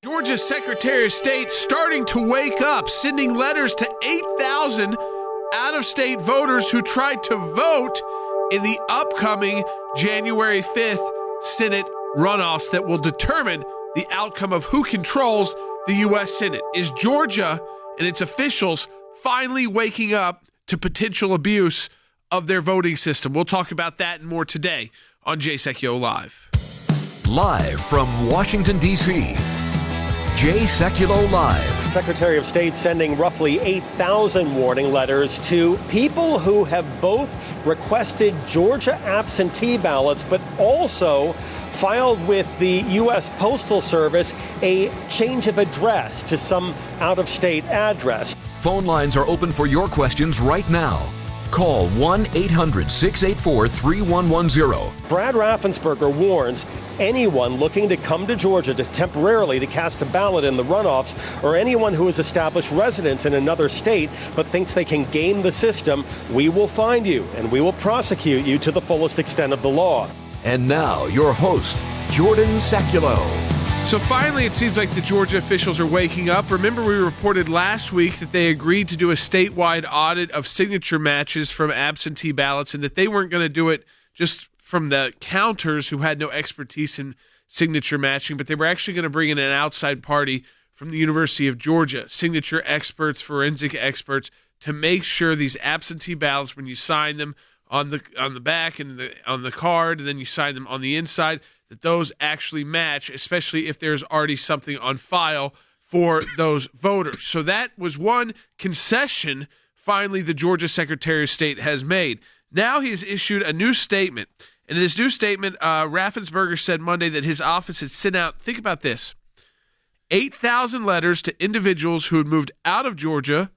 Georgia's Secretary of State starting to wake up, sending letters to 8,000 out-of-state voters who tried to vote in the upcoming January 5th Senate runoffs that will determine the outcome of who controls the U.S. Senate. Is Georgia and its officials finally waking up to potential abuse of their voting system? We'll talk about that and more today on Sekulow Live. Live from Washington, D.C., Sekulow Live. Secretary of State sending roughly 8,000 warning letters to people who have both requested Georgia absentee ballots, but also filed with the U.S. Postal Service a change of address to some out-of-state address. Phone lines are open for your questions right now. Call 1-800-684-3110. Brad Raffensperger warns anyone looking to come to Georgia to temporarily to cast a ballot in the runoffs, or anyone who has established residence in another state but thinks they can game the system, we will find you and we will prosecute you to the fullest extent of the law. And now, your host, Jordan Sekulow. So finally, it seems like the Georgia officials are waking up. Remember, we reported last week that they agreed to do a statewide audit of signature matches from absentee ballots, and that they weren't going to do it just from the counters who had no expertise in signature matching, but they were actually going to bring in an outside party from the University of Georgia, signature experts, forensic experts, to make sure these absentee ballots, when you sign them on the back and on the card, and then you sign them on the inside, that those actually match, especially if there's already something on file for those voters. So that was one concession finally the Georgia Secretary of State has made. Now he has issued a new statement. And in this new statement, Raffensperger said Monday that his office had sent out, think about this, 8,000 letters to individuals who had moved out of Georgia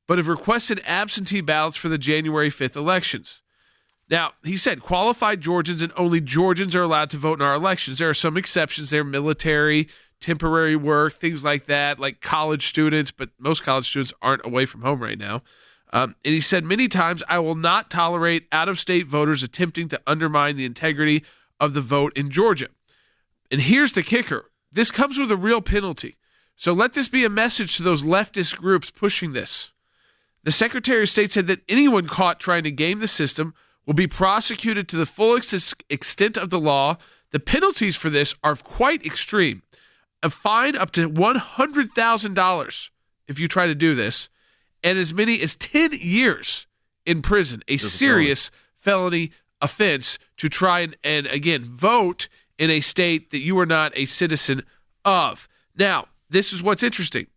but have requested absentee ballots for the January 5th elections. Now, he said qualified Georgians and only Georgians are allowed to vote in our elections. There are some exceptions there, military, temporary work, things like that, like college students, but most college students aren't away from home right now. And he said many times, I will not tolerate out-of-state voters attempting to undermine the integrity of the vote in Georgia. And here's the kicker. This comes with a real penalty. So let this be a message to those leftist groups pushing this. The Secretary of State said that anyone caught trying to game the system will be prosecuted to the full extent of the law. The penalties for this are quite extreme. A fine up to $100,000 if you try to do this, and as many as 10 years in prison, a serious felony offense to try and again, vote in a state that you are not a citizen of. Now, this is what's interesting.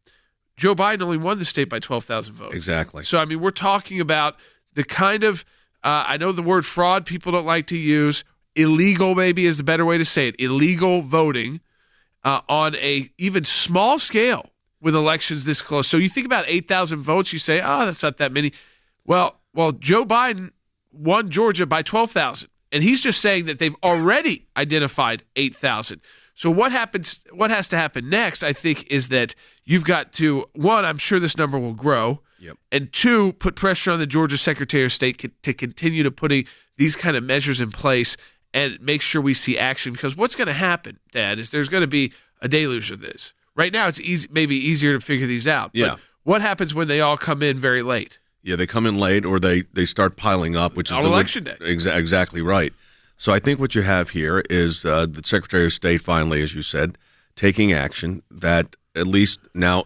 Joe Biden only won the state by 12,000 votes. Exactly. So, I mean, we're talking about the kind of, I know the word fraud people don't like to use. Illegal maybe is the better way to say it. Illegal voting on a even small scale with elections this close. So you think about 8,000 votes, you say, oh, that's not that many. Well, Joe Biden won Georgia by 12,000, and he's just saying that they've already identified 8,000. So what has to happen next, I think, is that you've got to, one, I'm sure this number will grow, yep, and two, put pressure on the Georgia Secretary of State to continue to putting these kind of measures in place and make sure we see action. Because what's going to happen, Dad, is there's going to be a deluge of this. Right now, it's maybe easier to figure these out. Yeah. But what happens when they all come in very late? Yeah, they come in late, or they start piling up, which is on election day. Exactly right. So I think what you have here is the Secretary of State finally, as you said, taking action that at least now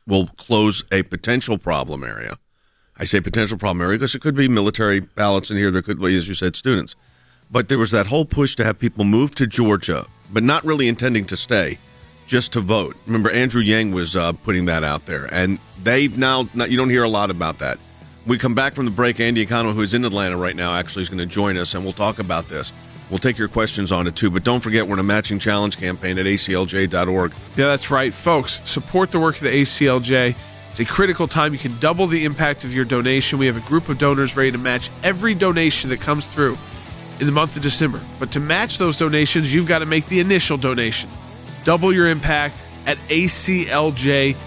will close a potential problem area. I say potential problem area because it could be military ballots in here. There could be, as you said, students. But there was that whole push to have people move to Georgia, but not really intending to stay, just to vote. Remember, Andrew Yang was putting that out there. And they've now, you don't hear a lot about that. We come back from the break. Andy Econo, who is in Atlanta right now, actually is going to join us, and we'll talk about this. We'll take your questions on it, too. But don't forget, we're in a matching challenge campaign at aclj.org. Yeah, that's right. Folks, support the work of the ACLJ. It's a critical time. You can double the impact of your donation. We have a group of donors ready to match every donation that comes through in the month of December. But to match those donations, you've got to make the initial donation. Double your impact at aclj.org.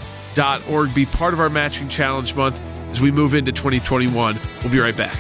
Be part of our matching challenge month as we move into 2021. We'll be right back.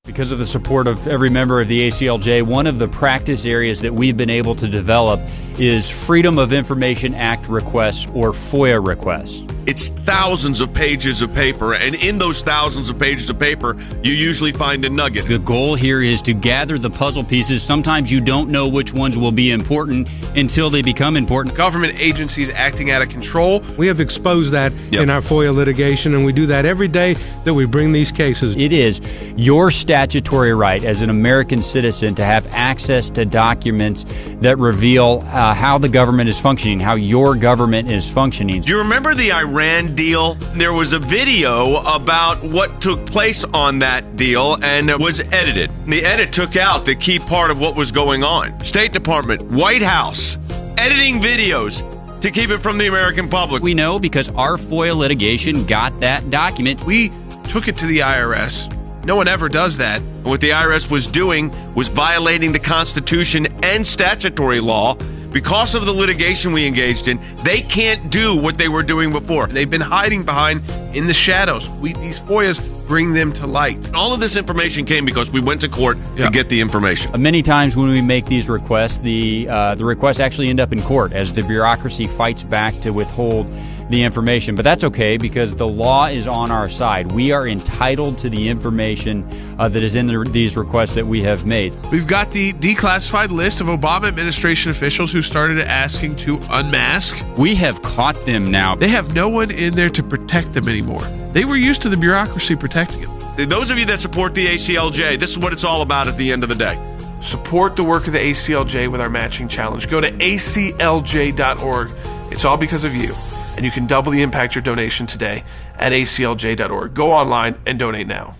Because because of the support of every member of the ACLJ, one of the practice areas that we've been able to develop is Freedom of Information Act requests, or FOIA requests. It's thousands of pages of paper, and in those thousands of pages of paper, you usually find a nugget. The goal here is to gather the puzzle pieces. Sometimes you don't know which ones will be important until they become important. Government agencies acting out of control. We have exposed that in our FOIA litigation, and we do that every day that we bring these cases. It is your statutory right as an American citizen to have access to documents that reveal how the government is functioning, how your government is functioning. Do you remember the Iran deal? There was a video about what took place on that deal, and it was edited. The edit took out the key part of what was going on. State Department, White House, editing videos to keep it from the American public. We know because our FOIA litigation got that document. We took it to the IRS. No one ever does that. And what the IRS was doing was violating the Constitution and statutory law. Because of the litigation we engaged in, they can't do what they were doing before. They've been hiding behind in the shadows. These FOIAs bring them to light. And all of this information came because we went to court to get the information. Many times when we make these requests, the requests actually end up in court as the bureaucracy fights back to withhold the information. But that's okay because the law is on our side. We are entitled to the information that is in these requests that we have made. We've got the declassified list of Obama administration officials who started asking to unmask. We have caught them now. They have no one in there to protect them anymore. They were used to the bureaucracy protecting them. Those of you that support the ACLJ, this is what it's all about at the end of the day. Support the work of the ACLJ with our matching challenge. Go to aclj.org. It's all because of you. And you can double the impact your donation today at aclj.org. Go online and donate now.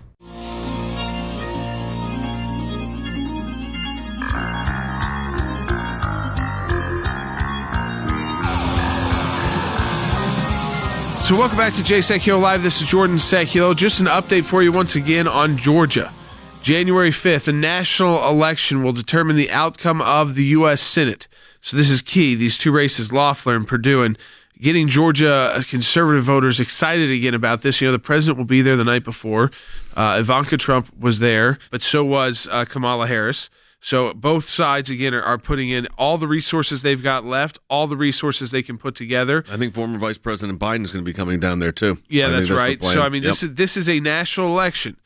So welcome back to Jay Sekulow Live. This is Jordan Sekulow. Just an update for you once again on Georgia. January 5th, a national election will determine the outcome of the U.S. Senate. So this is key. These two races, Loeffler and Perdue, and getting Georgia conservative voters excited again about this. You know, the president will be there the night before. Ivanka Trump was there, but so was Kamala Harris. So both sides, again, are putting in all the resources they've got left, all the resources they can put together. I think former Vice President Biden is going to be coming down there, too. Yeah, that's right. So, I mean, this is a national election.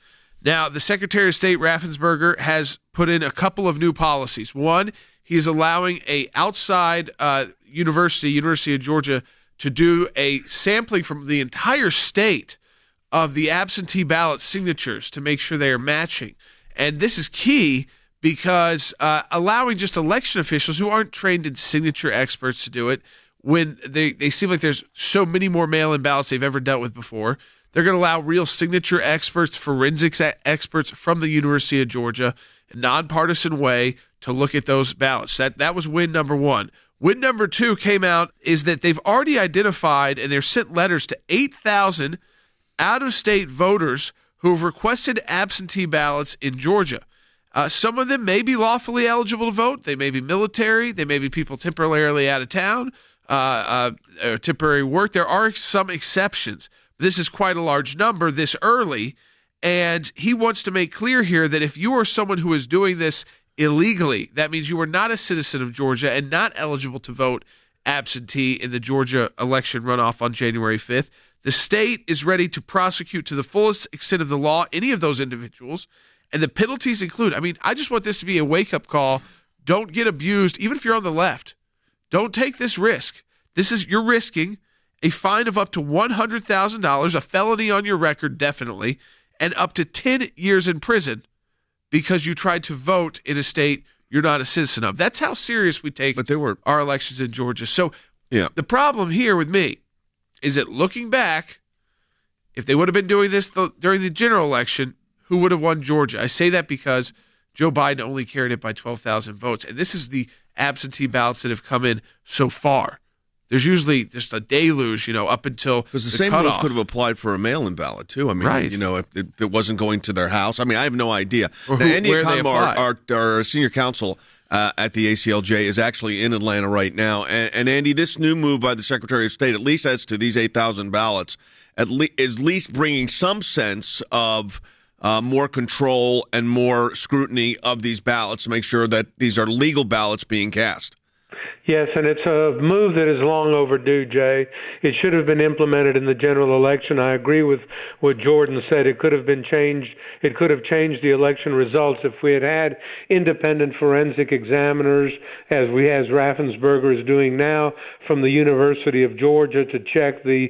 Now, the Secretary of State, Raffensperger, has put in a couple of new policies. One, he is allowing a outside University of Georgia, to do a sampling from the entire state of the absentee ballot signatures to make sure they are matching. And this is key because allowing just election officials who aren't trained in signature experts to do it, when they seem like there's so many more mail-in ballots they've ever dealt with before, they're going to allow real signature experts, forensics experts from the University of Georgia, a nonpartisan way to look at those ballots. That was win number one. Win number two came out is that they've already identified and they've sent letters to 8,000 out-of-state voters who have requested absentee ballots in Georgia. Some of them may be lawfully eligible to vote. They may be military. They may be people temporarily out of town, or temporary work. There are some exceptions. This is quite a large number this early, and he wants to make clear here that if you are someone who is doing this illegally, that means you are not a citizen of Georgia and not eligible to vote absentee in the Georgia election runoff on January 5th. The state is ready to prosecute to the fullest extent of the law any of those individuals, and the penalties include, I mean, I just want this to be a wake-up call. Don't get abused, even if you're on the left. Don't take this risk. You're risking a fine of up to $100,000, a felony on your record, definitely, and up to 10 years in prison because you tried to vote in a state you're not a citizen of. That's how serious we take our elections in Georgia. So the problem here with me is that looking back, if they would have been doing this during the general election, who would have won Georgia? I say that because Joe Biden only carried it by 12,000 votes. And this is the absentee ballots that have come in so far. There's usually just a deluge, up until because the same ones could have applied for a mail-in ballot too. I mean, right. If it wasn't going to their house. I mean, I have no idea. Andy Economou, our senior counsel at the ACLJ, is actually in Atlanta right now. And Andy, this new move by the Secretary of State, at least as to these 8,000 ballots, is at least bringing some sense of more control and more scrutiny of these ballots to make sure that these are legal ballots being cast. Yes, and it's a move that is long overdue, Jay. It should have been implemented in the general election. I agree with what Jordan said. It could have been changed. It could have changed the election results if we had had independent forensic examiners, as Raffensperger is doing now, from the University of Georgia to check the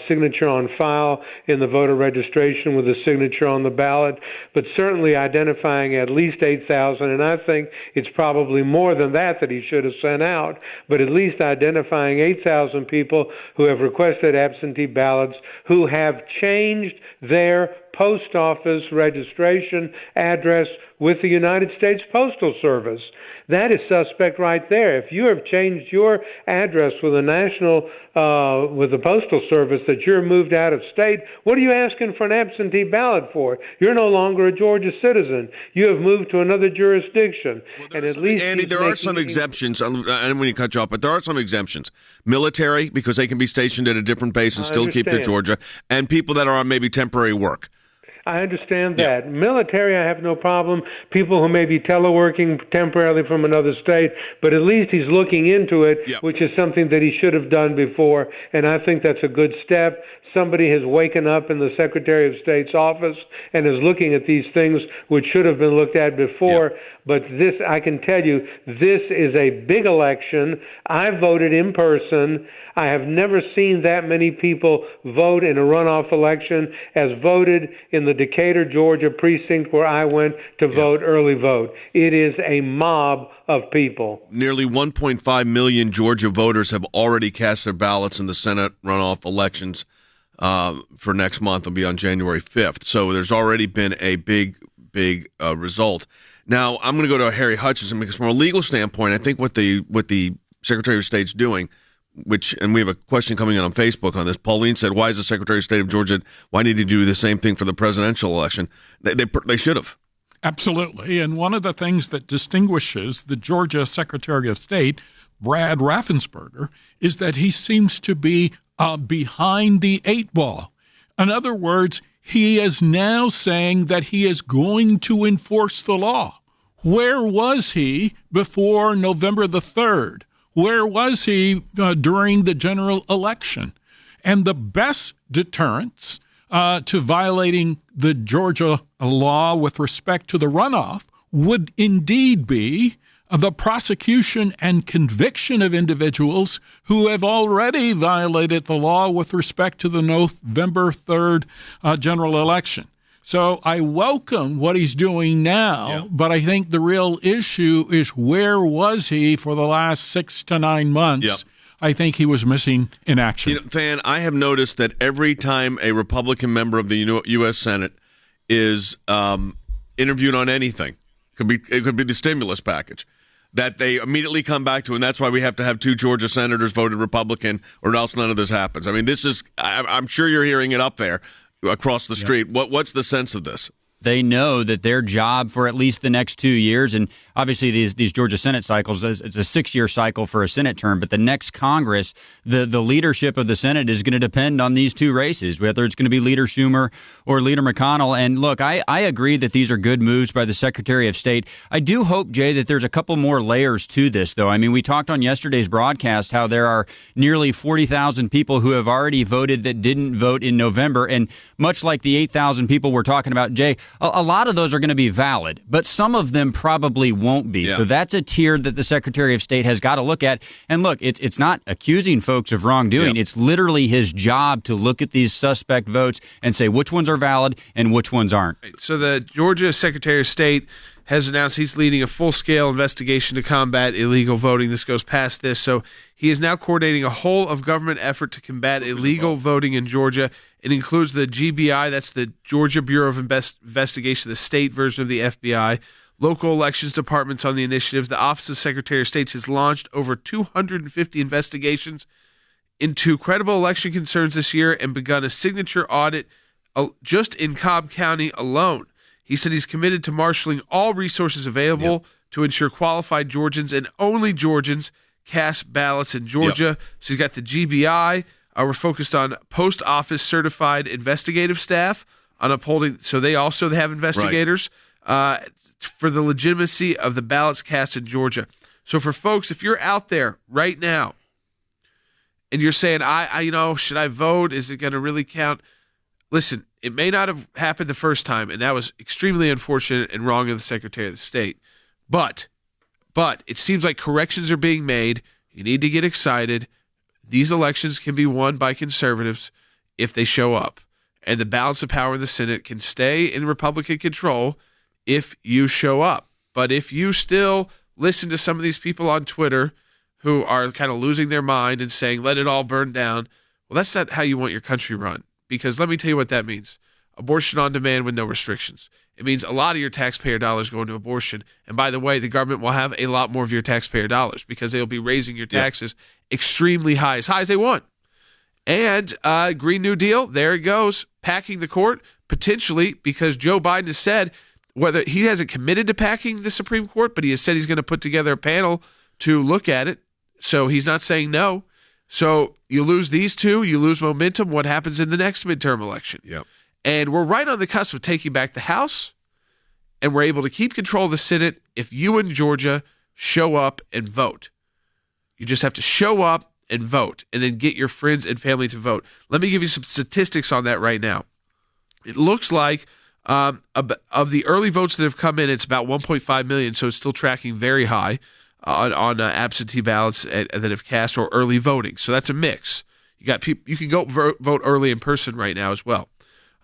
signature on file in the voter registration with the signature on the ballot, but certainly identifying at least 8,000, and I think it's probably more than that he should have sent out, but at least identifying 8,000 people who have requested absentee ballots, who have changed their post office registration address with the United States Postal Service. That is suspect right there. If you have changed your address with with the Postal Service, that you're moved out of state, what are you asking for an absentee ballot for? You're no longer a Georgia citizen. You have moved to another jurisdiction. Well, and at least, Andy, there are some exemptions. I don't want to cut you off, but there are some exemptions. Military, because they can be stationed at a different base and still keep their Georgia, and people that are on maybe temporary work. I understand that. Military, I have no problem. People who may be teleworking temporarily from another state, but at least he's looking into it, which is something that he should have done before, and I think that's a good step. Somebody has waken up in the Secretary of State's office and is looking at these things which should have been looked at before. But this, I can tell you, this is a big election. I voted in person. I have never seen that many people vote in a runoff election as voted in the Decatur, Georgia precinct where I went to vote early vote. It is a mob of people. Nearly 1.5 million Georgia voters have already cast their ballots in the Senate runoff elections for next month. Will be on January 5th. So there's already been a big result. Now, I'm going to go to Harry Hutchinson because from a legal standpoint, I think what the Secretary of State's doing, and we have a question coming in on Facebook on this. Pauline said, why is the Secretary of State of Georgia, why need he do the same thing for the presidential election? They should have. Absolutely. And one of the things that distinguishes the Georgia Secretary of State, Brad Raffensperger, is that he seems to be behind the eight ball. In other words, he is now saying that he is going to enforce the law. Where was he before November the 3rd? Where was he during the general election? And the best deterrence to violating the Georgia law with respect to the runoff would indeed be the prosecution and conviction of individuals who have already violated the law with respect to the November 3rd general election. So I welcome what he's doing now, but I think the real issue is where was he for the last 6 to 9 months? I think he was missing in action. Van, I have noticed that every time a Republican member of the U.S. Senate is interviewed on anything, it could be the stimulus package, that they immediately come back to, and that's why we have to have 2 Georgia senators voted Republican, or else none of this happens. I mean, this is, I'm sure you're hearing it up there across the street. What's the sense of this? They know that their job for at least the next 2 years, and obviously these Georgia Senate cycles, it's a 6-year cycle for a Senate term, but the next Congress, the leadership of the Senate is going to depend on these 2 races, whether it's going to be Leader Schumer or Leader McConnell. And look, I agree that these are good moves by the Secretary of State. I do hope, Jay, that there's a couple more layers to this, though. I mean, we talked on yesterday's broadcast how there are nearly 40,000 people who have already voted that didn't vote in November, and much like the 8,000 people we're talking about, Jay, a lot of those are going to be valid, but some of them probably won't be. So that's a tier that the Secretary of State has got to look at. And look, it's not accusing folks of wrongdoing. It's literally his job to look at these suspect votes and say which ones are valid and which ones aren't. So the Georgia Secretary of State has announced he's leading a full-scale investigation to combat illegal voting. This goes past this. So he is now coordinating a whole-of-government effort to combat illegal voting in Georgia. It includes the GBI, that's the Georgia Bureau of Investigation, the state version of the FBI, local elections departments on the initiative. The Office of Secretary of State has launched over 250 investigations into credible election concerns this year and begun a signature audit just in Cobb County alone. He said he's committed to marshaling all resources available to ensure qualified Georgians and only Georgians cast ballots in Georgia. So he's got the GBI. We're focused on post office certified investigative staff, on upholding. So they also have investigators for the legitimacy of the ballots cast in Georgia. So for folks, if you're out there right now and you're saying, I should I vote? Is it going to really count? Listen, it may not have happened the first time, and that was extremely unfortunate and wrong of the Secretary of State. But it seems like corrections are being made. You need to get excited. These elections can be won by conservatives if they show up. And the balance of power in the Senate can stay in Republican control if you show up. But if you still listen to some of these people on Twitter who are kind of losing their mind and saying, let it all burn down, well, that's not how you want your country run. Because let me tell you what that means. Abortion on demand with no restrictions. It means a lot of your taxpayer dollars going to abortion. And by the way, the government will have a lot more of your taxpayer dollars because they'll be raising your taxes extremely high as they want. And Green New Deal, there it goes, packing the court, potentially, because Joe Biden has said, whether he hasn't committed to packing the Supreme Court, but he has said he's going to put together a panel to look at it. So he's not saying no. So you lose these two, you lose momentum. What happens in the next midterm election? Yep. And we're right on the cusp of taking back the House, and we're able to keep control of the Senate if you in Georgia show up and vote. You just have to show up and vote, and then get your friends and family to vote. Let me give you some statistics on that right now. It looks like of the early votes that have come in, it's about 1.5 million, so it's still tracking very high on absentee ballots that have cast or early voting. So that's a mix. You got people. You can go vote early in person right now as well.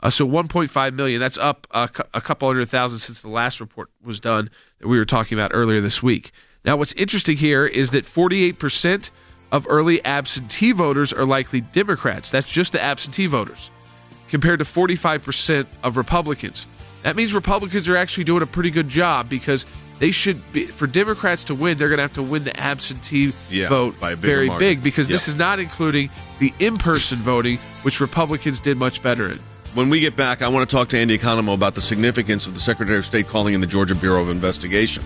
So 1.5 million. That's up a couple 100,000 since the last report was done that we were talking about earlier this week. Now, what's interesting here is that 48% of early absentee voters are likely Democrats. That's just the absentee voters, compared to 45% of Republicans. That means Republicans are actually doing a pretty good job because they should be, for Democrats to win, they're going to have to win the absentee vote by a very margin. big because this is not including the in-person voting, which Republicans did much better in. When we get back, I want to talk to Andy Economo about the significance of the Secretary of State calling in the Georgia Bureau of Investigation.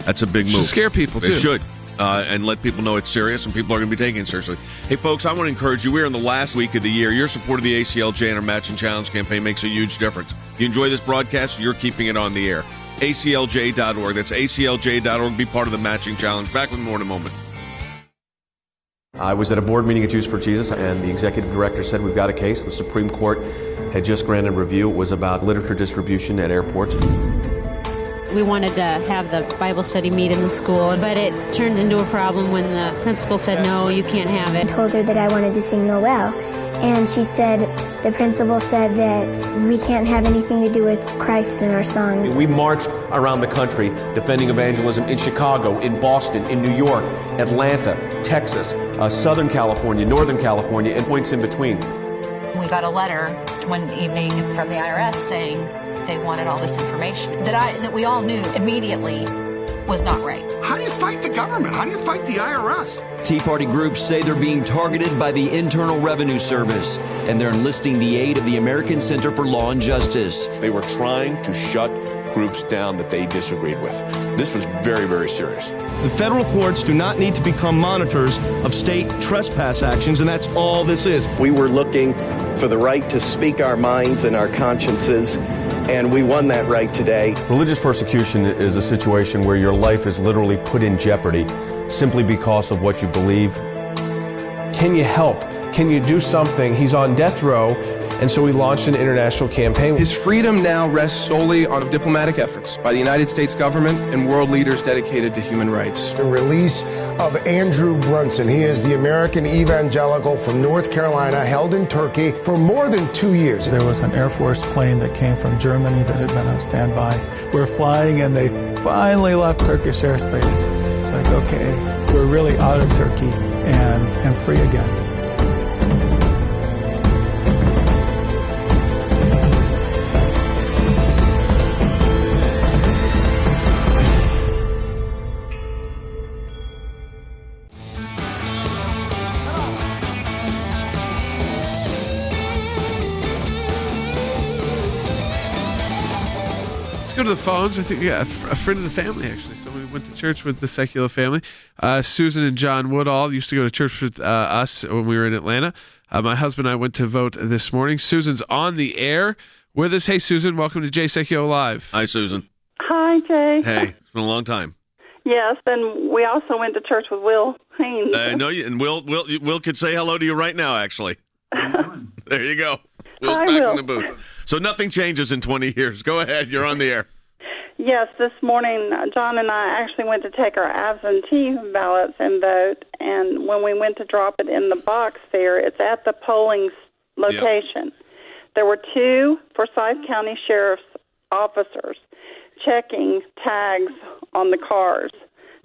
That's a big move. Should scare people, too. It should. And let people know it's serious, and people are going to be taking it seriously. Hey, folks, I want to encourage you. We're in the last week of the year. Your support of the ACLJ and our Matching Challenge campaign makes a huge difference. If you enjoy this broadcast, you're keeping it on the air. ACLJ.org. That's ACLJ.org. Be part of the Matching Challenge. Back with more in a moment. I was at a board meeting at Jews for Jesus, and the executive director said, we've got a case. The Supreme Court had just granted review. It was about literature distribution at airports. We wanted to have the Bible study meet in the school, but it turned into a problem when the principal said, no, you can't have it. I told her that I wanted to sing Noel, and she said, the principal said that we can't have anything to do with Christ in our songs. We marched around the country defending evangelism in Chicago, in Boston, in New York, Atlanta, Texas, Southern California, Northern California, and points in between. We got a letter one evening from the IRS saying they wanted all this information that we all knew immediately was not right. How do you fight the government? How do you fight the IRS? Tea Party groups say they're being targeted by the Internal Revenue Service, and they're enlisting the aid of the American Center for Law and Justice. They were trying to shut groups down that they disagreed with. This was very, very serious. The federal courts do not need to become monitors of state trespass actions, and that's all this is. We were looking for the right to speak our minds and our consciences, and we won that right today. Religious persecution is a situation where your life is literally put in jeopardy simply because of what you believe. Can you help? Can you do something? He's on death row, and so we launched an international campaign. His freedom now rests solely on diplomatic efforts by the United States government and world leaders dedicated to human rights. The release of Andrew Brunson. He is the American evangelical from North Carolina, held in Turkey for more than 2 years. There was an Air Force plane that came from Germany that had been on standby. We're flying, and they finally left Turkish airspace. It's like, okay, we're really out of Turkey and free again. Go to the phones. I think a friend of the family, actually. Somebody went to church with the Sekulow family. Susan and John Woodall used to go to church with us when we were in Atlanta. My husband and I went to vote this morning. Susan's on the air With us, hey, Susan. Welcome to Sekulow Live. Hi, Susan. Hi, Jay. Hey, it's been a long time. Yes, and we also went to church with Will Haynes. I know you, and Will could say hello to you right now, actually. There you go. Will's Hi, back Will. in the booth. So nothing changes in 20 years. Go ahead. You're on the air. Yes, this morning, John and I actually went to take our absentee ballots and vote, and when we went to drop it in the box there, it's at the polling location. Yep. There were 2 Forsyth County Sheriff's officers checking tags on the cars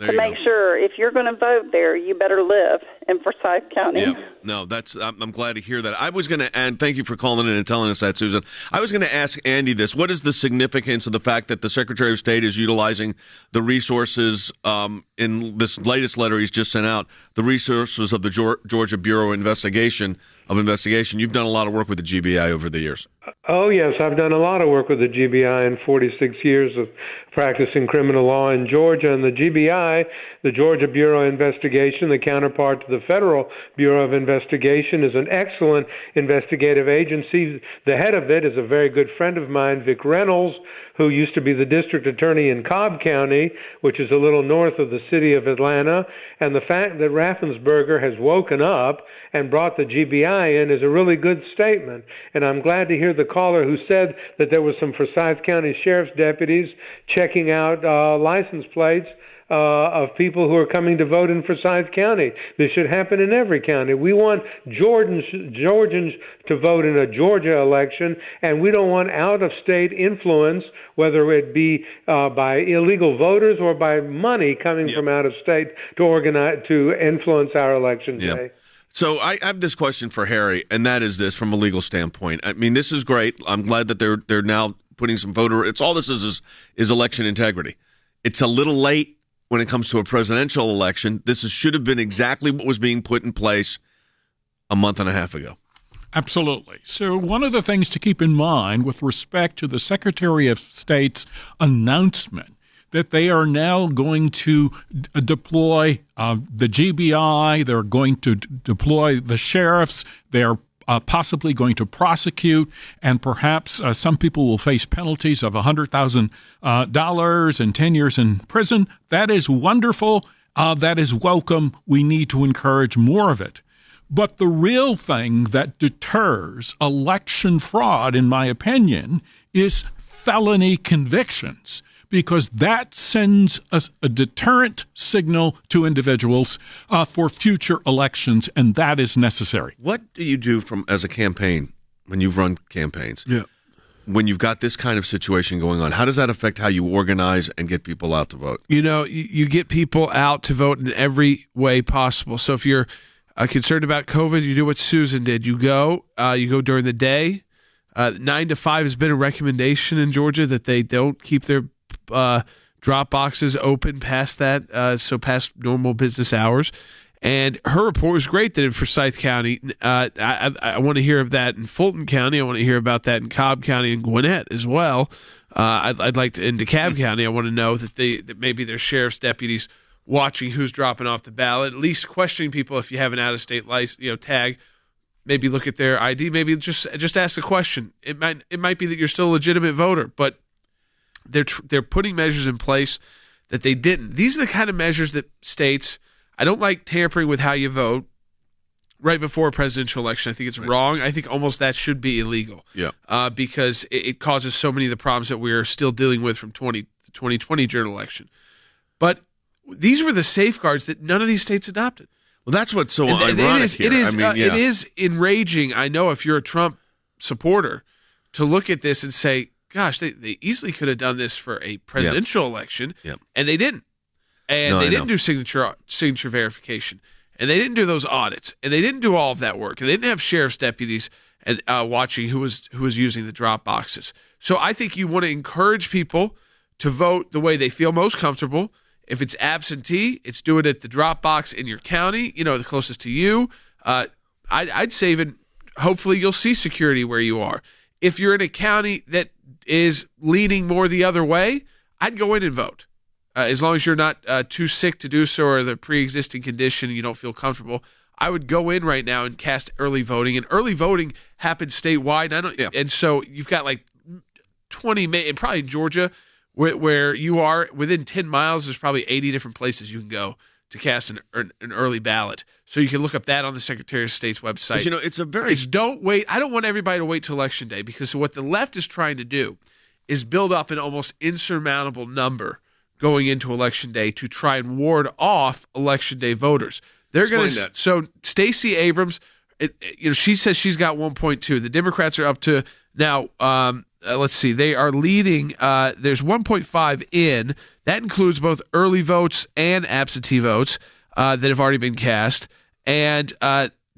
to make sure if you're going to vote there, you better live in Forsyth County. Yeah. No, I'm glad to hear that. I was going to, and thank you for calling in and telling us that, Susan. I was going to ask Andy this. What is the significance of the fact that the Secretary of State is utilizing the resources in this latest letter he's just sent out, the resources of the Georgia Bureau of Investigation? You've done a lot of work with the GBI over the years. Oh, yes. I've done a lot of work with the GBI in 46 years of practicing criminal law in Georgia. And the GBI, the Georgia Bureau of Investigation, the counterpart to the Federal Bureau of Investigation, is an excellent investigative agency. The head of it is a very good friend of mine, Vic Reynolds, who used to be the district attorney in Cobb County, which is a little north of the city of Atlanta. And the fact that Raffensperger has woken up and brought the GBI in is a really good statement. And I'm glad to hear the caller who said that there was some Forsyth County Sheriff's deputies checking out license plates of people who are coming to vote in Forsyth County. This should happen in every county. We want Georgians to vote in a Georgia election, and we don't want out-of-state influence, whether it be by illegal voters or by money coming from out of state to influence our election day. So I have this question for Harry, and that is this from a legal standpoint. I mean, this is great. I'm glad that they're now putting some voter. It's all this is election integrity. It's a little late when it comes to a presidential election. This should have been exactly what was being put in place a month and a half ago. Absolutely. So one of the things to keep in mind with respect to the Secretary of State's announcement that they are now going to deploy the GBI, they're going to deploy the sheriffs, they're possibly going to prosecute, and perhaps some people will face penalties of $100,000 and 10 years in prison. That is wonderful. That is welcome. We need to encourage more of it. But the real thing that deters election fraud, in my opinion, is felony convictions, because that sends a deterrent signal to individuals for future elections, and that is necessary. What do you do as a campaign when you've run campaigns? Yeah. When you've got this kind of situation going on, how does that affect how you organize and get people out to vote? You know, you get people out to vote in every way possible. So if you're concerned about COVID, you do what Susan did. You go during the day. 9 to 5 has been a recommendation in Georgia that they don't keep their drop boxes open past that, so past normal business hours. And her report was great that in Forsyth County, I want to hear of that in Fulton County. I want to hear about that in Cobb County and Gwinnett as well. I'd like to, in DeKalb County, I want to know that maybe there's sheriff's deputies watching who's dropping off the ballot, at least questioning people if you have an out-of-state license, tag. Maybe look at their ID. Maybe just ask the question. It might be that you're still a legitimate voter, but they're putting measures in place that they didn't. These are the kind of measures that states. I don't like tampering with how you vote right before a presidential election. I think it's wrong. I think almost that should be illegal. Yeah. Because it causes so many of the problems that we're still dealing with from the 2020 general election. But these were the safeguards that none of these states adopted. Well, that's what's so ironic here. It is enraging, I know, if you're a Trump supporter, to look at this and say, gosh, they easily could have done this for a presidential election, and they didn't. And they didn't do signature verification, and they didn't do those audits, and they didn't do all of that work, and they didn't have sheriff's deputies and watching who was using the drop boxes. So I think you want to encourage people to vote the way they feel most comfortable. If it's absentee, it's do it at the drop box in your county, the closest to you. I'd say even hopefully you'll see security where you are. If you're in a county that is leaning more the other way, I'd go in and vote. As long as you're not too sick to do so or the pre-existing condition and you don't feel comfortable, I would go in right now and cast early voting. And early voting happens statewide. And so you've got 20, and probably Georgia, where you are within 10 miles, there's probably 80 different places you can go to cast an early ballot. So you can look up that on the Secretary of State's website. But, don't wait. I don't want everybody to wait till Election Day, because what the left is trying to do is build up an almost insurmountable number going into Election Day to try and ward off Election Day voters. They're going to. So Stacey Abrams, she says she's got 1.2. The Democrats are up to now. Let's see. They are leading. There's 1.5 in. That includes both early votes and absentee votes that have already been cast. And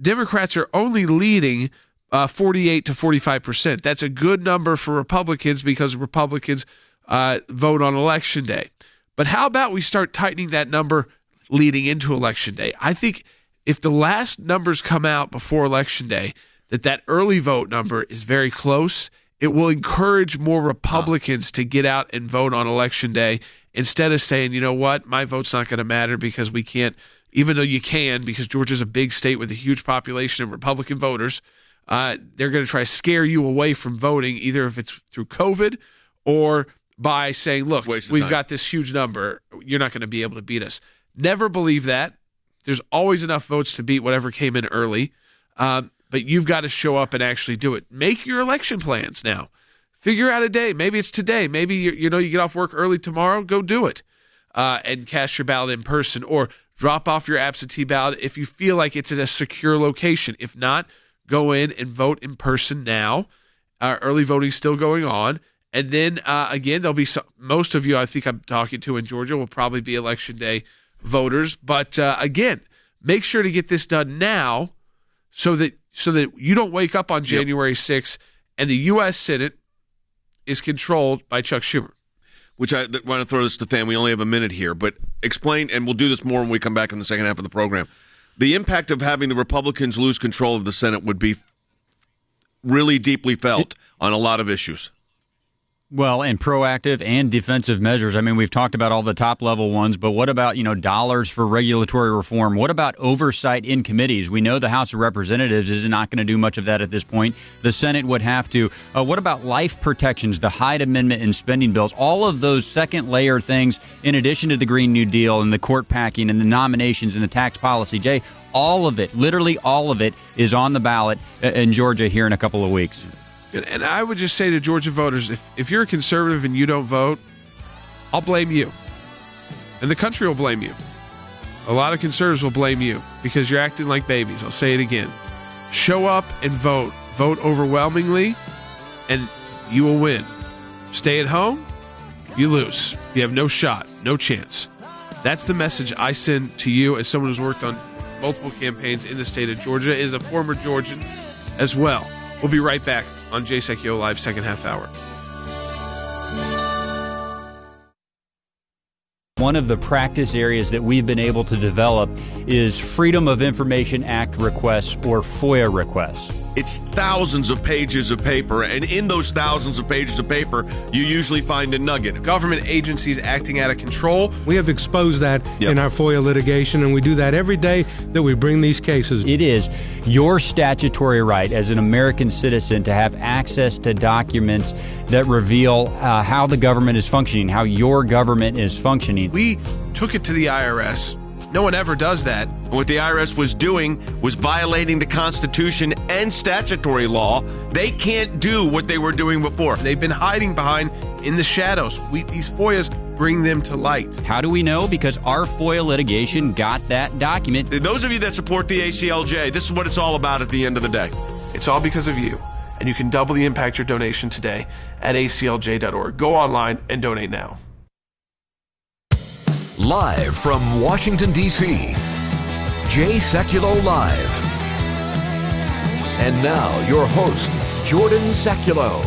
Democrats are only leading 48 to 45%. That's a good number for Republicans, because Republicans vote on Election Day. But how about we start tightening that number leading into Election Day? I think if the last numbers come out before Election Day, that early vote number is very close, it will encourage more Republicans to get out and vote on Election Day, instead of saying, you know what, my vote's not going to matter because we can't, even though you can, because Georgia's a big state with a huge population of Republican voters. They're going to try to scare you away from voting, either if it's through COVID or by saying, look, we've got this huge number. You're not going to be able to beat us. Never believe that. There's always enough votes to beat whatever came in early. But you've got to show up and actually do it. Make your election plans now. Figure out a day. Maybe it's today. Maybe you get off work early tomorrow. Go do it and cast your ballot in person, or drop off your absentee ballot if you feel like it's at a secure location. If not, go in and vote in person now. Early voting still going on. And then, again, there'll be most of you I think I'm talking to in Georgia will probably be Election Day voters. But, again, make sure to get this done now so that you don't wake up on January 6th and the U.S. Senate is controlled by Chuck Schumer. Which I want to throw this to Tham. We only have a minute here, but explain, and we'll do this more when we come back in the second half of the program. The impact of having the Republicans lose control of the Senate would be really deeply felt on a lot of issues. Well, and proactive and defensive measures. I mean, we've talked about all the top-level ones, but what about, dollars for regulatory reform? What about oversight in committees? We know the House of Representatives is not going to do much of that at this point. The Senate would have to. What about life protections, the Hyde Amendment and spending bills? All of those second-layer things, in addition to the Green New Deal and the court packing and the nominations and the tax policy. Jay, all of it, literally all of it, is on the ballot in Georgia here in a couple of weeks. And I would just say to Georgia voters, if you're a conservative and you don't vote, I'll blame you. And the country will blame you. A lot of conservatives will blame you because you're acting like babies. I'll say it again. Show up and vote. Vote overwhelmingly, and you will win. Stay at home, you lose. You have no shot, no chance. That's the message I send to you as someone who's worked on multiple campaigns in the state of Georgia, is a former Georgian as well. We'll be right back on Jay Sekulow Live, second half hour. One of the practice areas that we've been able to develop is Freedom of Information Act requests, or FOIA requests. It's thousands of pages of paper, and in those thousands of pages of paper, you usually find a nugget. Government agencies acting out of control. We have exposed that in our FOIA litigation, and we do that every day that we bring these cases. It is your statutory right as an American citizen to have access to documents that reveal how the government is functioning, how your government is functioning. We took it to the IRS. No one ever does that. What the IRS was doing was violating the Constitution and statutory law. They can't do what they were doing before. They've been hiding behind in the shadows. These FOIAs bring them to light. How do we know? Because our FOIA litigation got that document. Those of you that support the ACLJ, this is what it's all about at the end of the day. It's all because of you. And you can doubly impact your donation today at aclj.org. Go online and donate now. Live from Washington, D.C., Jay Sekulow Live. And now, your host, Jordan Sekulow.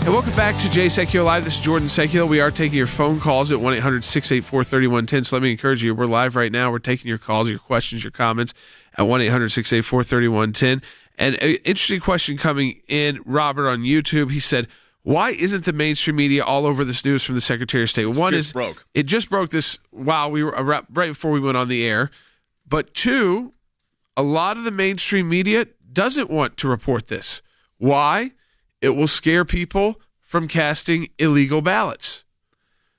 And welcome back to Jay Sekulow Live. This is Jordan Sekulow. We are taking your phone calls at 1-800-684-3110. So let me encourage you, we're live right now. We're taking your calls, your questions, your comments at 1-800-684-3110. And an interesting question coming in, Robert on YouTube. He said, why isn't the mainstream media all over this news from the Secretary of State? One is it just broke this while we were right before we went on the air. But two, a lot of the mainstream media doesn't want to report this. Why? It will scare people from casting illegal ballots.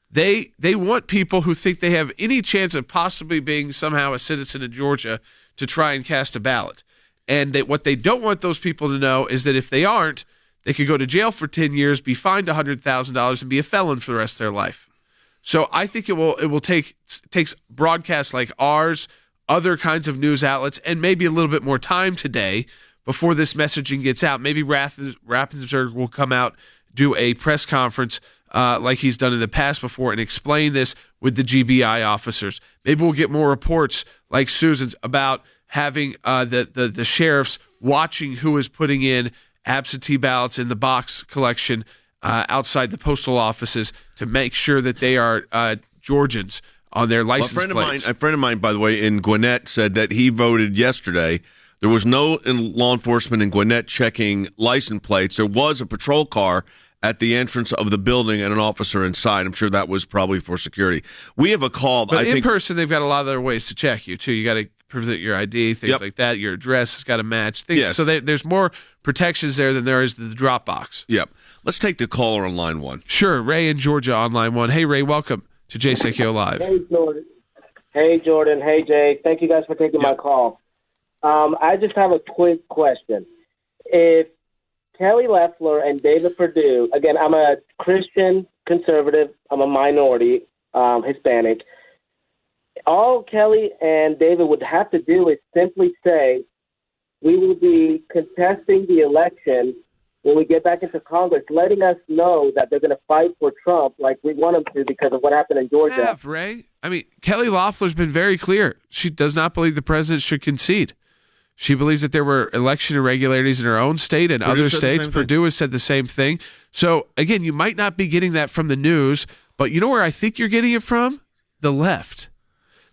They want people who think they have any chance of possibly being somehow a citizen of Georgia to try and cast a ballot. And what they don't want those people to know is that if they aren't, they could go to jail for 10 years, be fined $100,000, and be a felon for the rest of their life. So I think takes broadcasts like ours, other kinds of news outlets, and maybe a little bit more time today before this messaging gets out. Maybe Raffensperger will come out, do a press conference like he's done in the past before, and explain this with the GBI officers. Maybe we'll get more reports like Susan's about having the sheriffs watching who is putting in absentee ballots in the box collection outside the postal offices to make sure that they are Georgians on their license plates. A friend of mine, by the way, in Gwinnett said that he voted yesterday. There was no law enforcement in Gwinnett checking license plates. There was a patrol car at the entrance of the building and an officer inside. I'm sure that was probably for security. We have a call. But in person, they've got a lot of other ways to check you, too. You got to present your ID, things like that. Your address has got to match. So there's more protections there than there is the drop box. Yep. Let's take the caller on line one. Sure. Ray in Georgia on line one. Hey, Ray, welcome to JSL Live. Hey, Jordan. Hey, Jordan. Hey, Jay. Thank you guys for taking my call. I just have a quick question. If Kelly Loeffler and David Perdue, again, I'm a Christian conservative, I'm a minority, Hispanic. All Kelly and David would have to do is simply say, we will be contesting the election when we get back into Congress, letting us know that they're going to fight for Trump like we want them to because of what happened in Georgia. Ray. I mean, Kelly Loeffler's been very clear. She does not believe the president should concede. She believes that there were election irregularities in her own state and other states. Perdue has said the same thing. So, again, you might not be getting that from the news, but you know where I think you're getting it from? The left.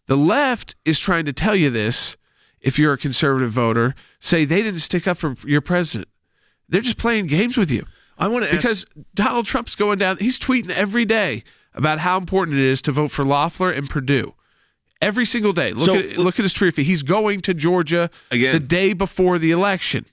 The left is trying to tell you this, if you're a conservative voter, say they didn't stick up for your president. They're just playing games with you. I want to ask, because Donald Trump's going down, he's tweeting every day about how important it is to vote for Loeffler and Perdue. Every single day. Look at his Twitter feed. He's going to Georgia the day before the election.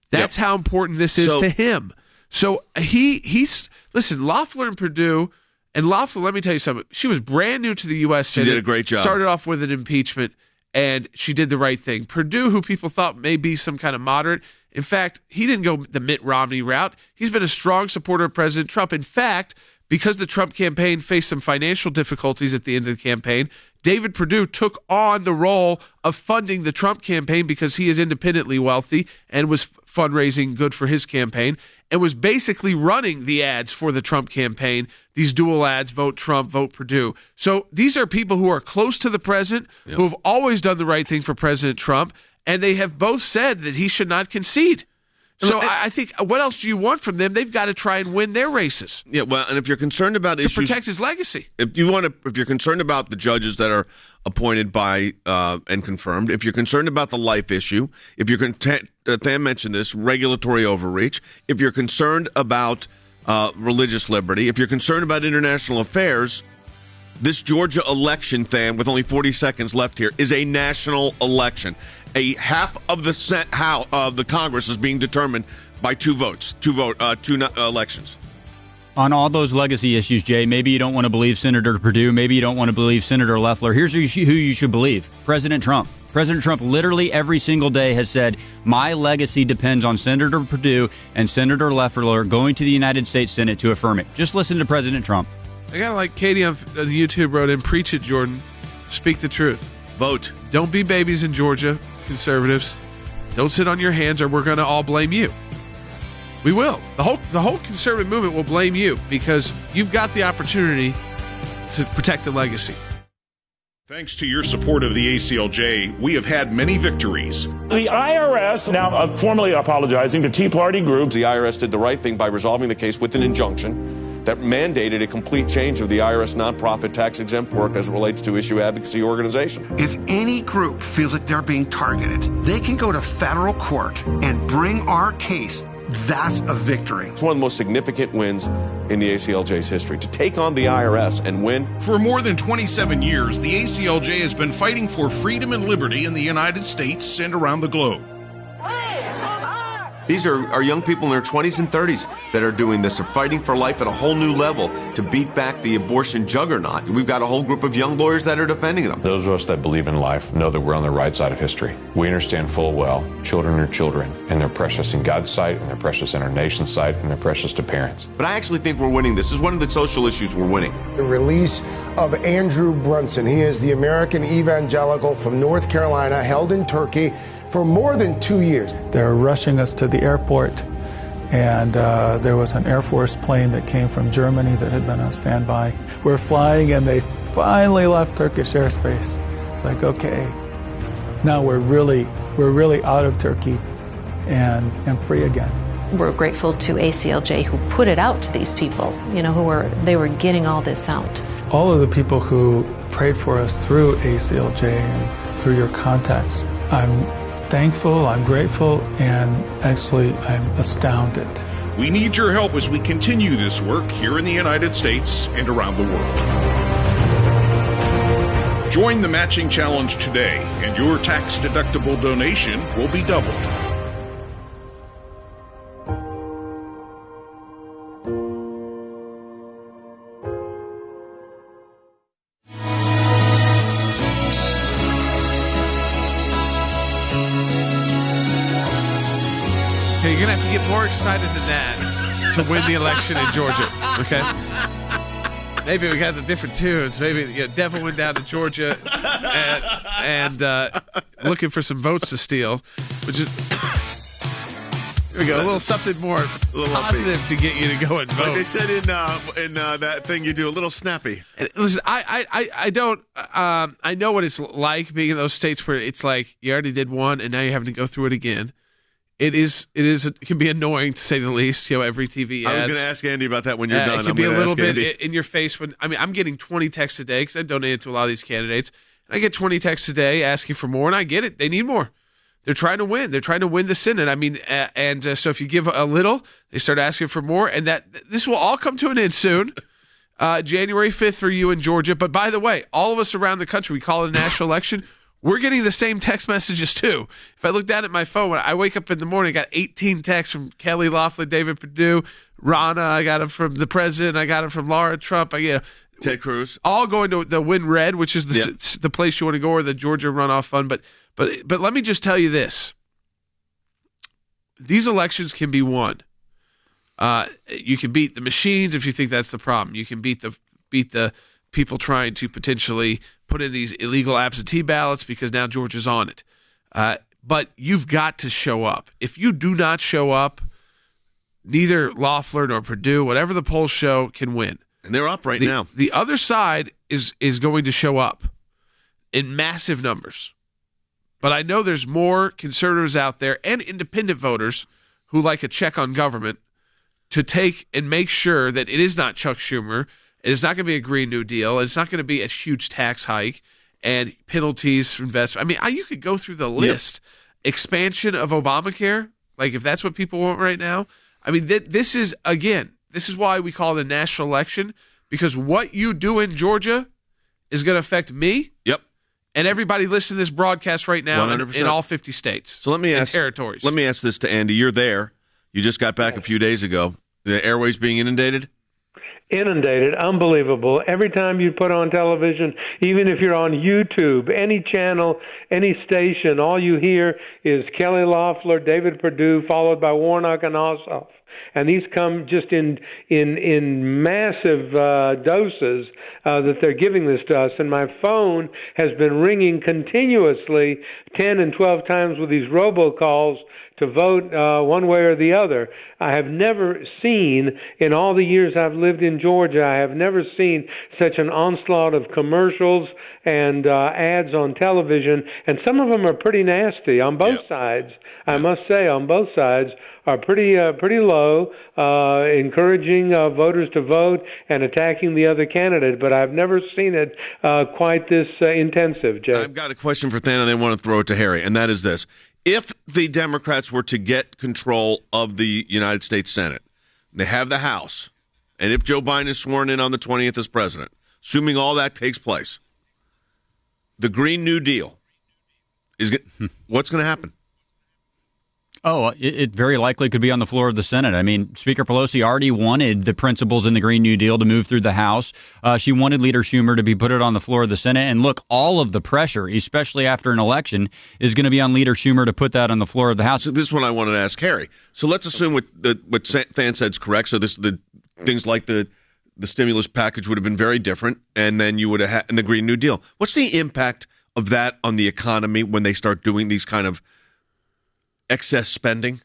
That's how important this is to him. So he's listen, Loeffler and Perdue, and Loeffler, let me tell you something. She was brand new to the U.S. Senate. She did a great job. Started off with an impeachment, and she did the right thing. Perdue, who people thought may be some kind of moderate, in fact, he didn't go the Mitt Romney route. He's been a strong supporter of President Trump. In fact, because the Trump campaign faced some financial difficulties at the end of the campaign, David Perdue took on the role of funding the Trump campaign because he is independently wealthy and was fundraising good for his campaign and was basically running the ads for the Trump campaign, these dual ads, vote Trump, vote Perdue. So these are people who are close to the president, who have always done the right thing for President Trump, and they have both said that he should not concede. So I think, what else do you want from them? They've got to try and win their races. Yeah, well, and if you're concerned about to protect his legacy, if you're concerned about the judges that are appointed by and confirmed, if you're concerned about the life issue, if you're Tham mentioned this, regulatory overreach, if you're concerned about religious liberty, if you're concerned about international affairs, this Georgia election, Tham, with only 40 seconds left here, is a national election. A half of the Congress is being determined by two elections. On all those legacy issues, Jay, maybe you don't want to believe Senator Perdue. Maybe you don't want to believe Senator Loeffler. Here's who you should believe. President Trump. President Trump literally every single day has said, my legacy depends on Senator Perdue and Senator Loeffler going to the United States Senate to affirm it. Just listen to President Trump. I got like Katie on YouTube wrote in, preach it, Jordan. Speak the truth. Vote. Don't be babies in Georgia, conservatives. Don't sit on your hands or we're going to all blame you. We will. The whole conservative movement will blame you because you've got the opportunity to protect the legacy. Thanks to your support of the ACLJ, we have had many victories. The IRS now formally apologizing to Tea Party groups. The IRS did the right thing by resolving the case with an injunction that mandated a complete change of the IRS nonprofit tax-exempt work as it relates to issue advocacy organization. If any group feels like they're being targeted, they can go to federal court and bring our case. That's a victory. It's one of the most significant wins in the ACLJ's history, to take on the IRS and win. For more than 27 years, the ACLJ has been fighting for freedom and liberty in the United States and around the globe. These are young people in their 20s and 30s that are doing this. They're fighting for life at a whole new level to beat back the abortion juggernaut. We've got a whole group of young lawyers that are defending them. Those of us that believe in life know that we're on the right side of history. We understand full well children are children, and they're precious in God's sight, and they're precious in our nation's sight, and they're precious to parents. But I actually think we're winning. This is one of the social issues we're winning. The release of Andrew Brunson. He is the American evangelical from North Carolina, held in Turkey for more than 2 years. They're rushing us to the airport, and there was an Air Force plane that came from Germany that had been on standby. We're flying, and they finally left Turkish airspace. It's like, okay, now we're really out of Turkey and free again. We're grateful to ACLJ who put it out to these people, they were getting all this out. All of the people who prayed for us through ACLJ and through your contacts, I'm thankful, I'm grateful, and actually I'm astounded. We need your help as we continue this work here in the United States and around the world. Join the matching challenge today, and your tax-deductible donation will be doubled. You're going to have to get more excited than that to win the election in Georgia, okay? Maybe we got some different tunes. Maybe Devil went down to Georgia and looking for some votes to steal, which is... Here we go, a little something more positive to get you to go and vote. Like they said in that thing you do, a little snappy. And listen, I don't... I know what it's like being in those states where it's like you already did one and now you're having to go through it again. It can be annoying to say the least. Every TV ad. I was going to ask Andy about that when you're done. It can be a little bit in your face. I'm getting 20 texts a day because I donated to a lot of these candidates. And I get 20 texts a day asking for more, and I get it. They need more. They're trying to win. They're trying to win the Senate. So if you give a little, they start asking for more, and this will all come to an end soon. January 5th for you in Georgia. But by the way, all of us around the country, we call it a national election. We're getting the same text messages, too. If I look down at my phone, when I wake up in the morning, I got 18 texts from Kelly Loeffler, David Perdue, Ronna. I got them from the president. I got them from Laura Trump. Ted Cruz. All going to the Win Red, which is the place you want to go, or the Georgia runoff fund. But let me just tell you this. These elections can be won. You can beat the machines if you think that's the problem. You can beat the people trying to potentially put in these illegal absentee ballots because now Georgia's on it. But you've got to show up. If you do not show up, neither Loeffler nor Perdue, whatever the polls show, can win. And they're up right now. The other side is going to show up in massive numbers. But I know there's more conservatives out there and independent voters who like a check on government to take and make sure that it is not Chuck Schumer. It's not going to be a Green New Deal. It's not going to be a huge tax hike and penalties for investment. You could go through the list. Yep. Expansion of Obamacare, like if that's what people want right now. This is why we call it a national election, because what you do in Georgia is going to affect me. Yep. And everybody listening to this broadcast right now in all 50 states. So let me ask territories. Let me ask this to Andy. You're there. You just got back a few days ago. The airways being inundated? Inundated, unbelievable. Every time you put on television, even if you're on YouTube, any channel, any station, all you hear is Kelly Loeffler, David Perdue, followed by Warnock and Ossoff. And these come just in massive doses that they're giving this to us. And my phone has been ringing continuously 10 and 12 times with these robocalls to vote one way or the other. I have never seen, in all the years I've lived in Georgia, I have never seen such an onslaught of commercials and ads on television, and some of them are pretty nasty on both sides. I must say, on both sides are pretty low, encouraging voters to vote and attacking the other candidate. But I've never seen it quite this intensive, Jay. I've got a question for Than, and I want to throw it to Harry, and that is this. If the Democrats were to get control of the United States Senate, they have the House, and if Joe Biden is sworn in on the 20th as president, assuming all that takes place, the Green New Deal is what's going to happen? Oh, it very likely could be on the floor of the Senate. I mean, Speaker Pelosi already wanted the principles in the Green New Deal to move through the House. She wanted Leader Schumer to be put it on the floor of the Senate. And look, all of the pressure, especially after an election, is going to be on Leader Schumer to put that on the floor of the House. So this is what I wanted to ask Harry. So let's assume what Fan said is correct. So the things like the stimulus package would have been very different, and then you would have had the Green New Deal. What's the impact of that on the economy when they start doing these kind of excess spending?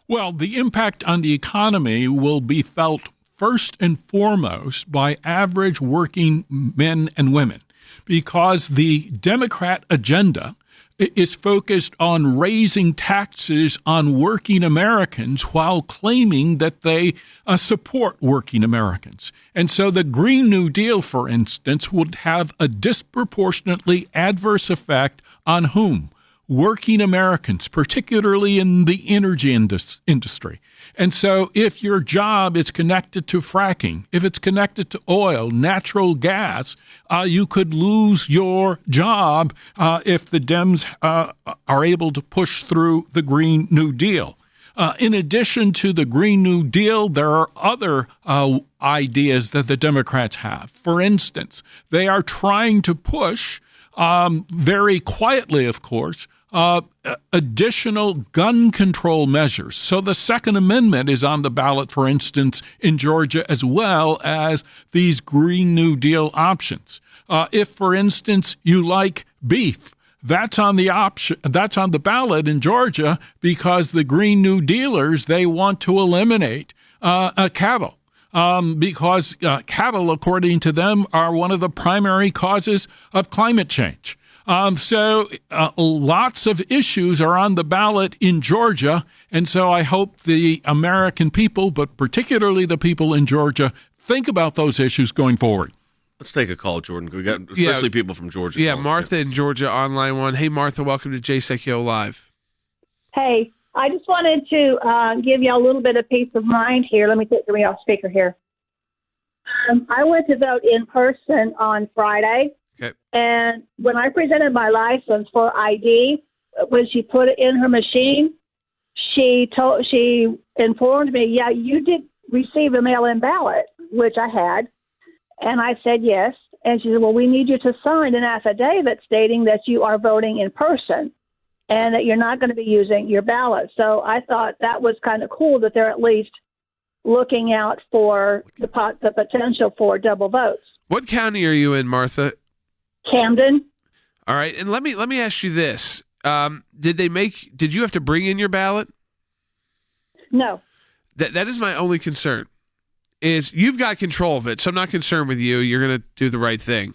Well, the impact on the economy will be felt first and foremost by average working men and women, because the Democrat agenda is focused on raising taxes on working Americans while claiming that they support working Americans. And so the Green New Deal, for instance, would have a disproportionately adverse effect on whom? Working Americans, particularly in the energy industry. And so if your job is connected to fracking, if it's connected to oil, natural gas, you could lose your job if the Dems are able to push through the Green New Deal. In addition to the Green New Deal, there are other ideas that the Democrats have. For instance, they are trying to push, very quietly, of course, additional gun control measures. So the Second Amendment is on the ballot, for instance, in Georgia, as well as these Green New Deal options. If, for instance, you like beef, that's on the ballot in Georgia, because the Green New Dealers, they want to eliminate cattle. Because cattle, according to them, are one of the primary causes of climate change. So lots of issues are on the ballot in Georgia, and so I hope the American people, but particularly the people in Georgia, think about those issues going forward. Let's take a call, Jordan. We got especially people from Georgia. Yeah, Martha in Georgia, online one. Hey, Martha, welcome to Sekulow Live. Hey, I just wanted to give you a little bit of peace of mind here. Let me take me off speaker here. I went to vote in person on Friday. Okay. And when I presented my license for ID, when she put it in her machine, she informed me, yeah, you did receive a mail-in ballot, which I had. And I said yes. And she said, well, we need you to sign an affidavit stating that you are voting in person and that you're not going to be using your ballot. So I thought that was kind of cool that they're at least looking out for the potential for double votes. What county are you in, Martha? Camden. All right, and let me ask you this: did you have to bring in your ballot? No. That is my only concern. Is you've got control of it, so I'm not concerned with you. You're going to do the right thing.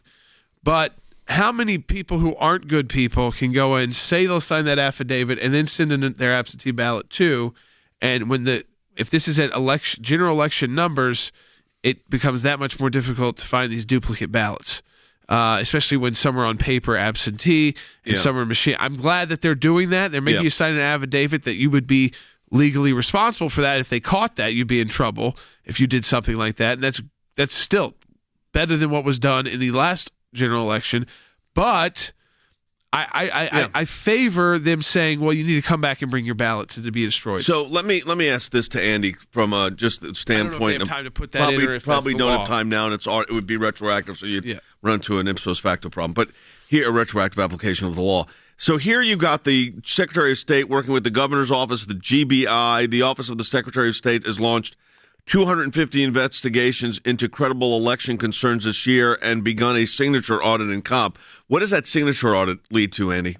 But how many people who aren't good people can go and say they'll sign that affidavit and then send in their absentee ballot too? And if this is at general election numbers, it becomes that much more difficult to find these duplicate ballots. Especially when some are on paper absentee and some are machine. I'm glad that they're doing that. They're making you sign an affidavit that you would be legally responsible for that. If they caught that, you'd be in trouble if you did something like that. And that's still better than what was done in the last general election. But I favor them saying, well, you need to come back and bring your ballot to be destroyed. So let me ask this to Andy from just the standpoint. I don't know if they have time to put that in, or if probably that's the don't law. have time now, and it would be retroactive, so you'd run into an ipso facto problem. But here, a retroactive application of the law. So here you got the Secretary of State working with the Governor's Office, the GBI, the Office of the Secretary of State has launched 250 investigations into credible election concerns this year and begun a signature audit in comp. What does that signature audit lead to, Andy?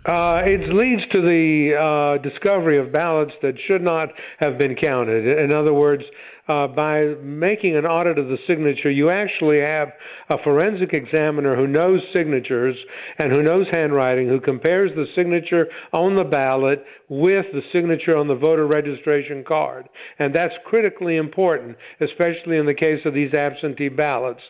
It leads to the discovery of ballots that should not have been counted. In other words, by making an audit of the signature, you actually have a forensic examiner who knows signatures and who knows handwriting, who compares the signature on the ballot with the signature on the voter registration card. And that's critically important, especially in the case of these absentee ballots.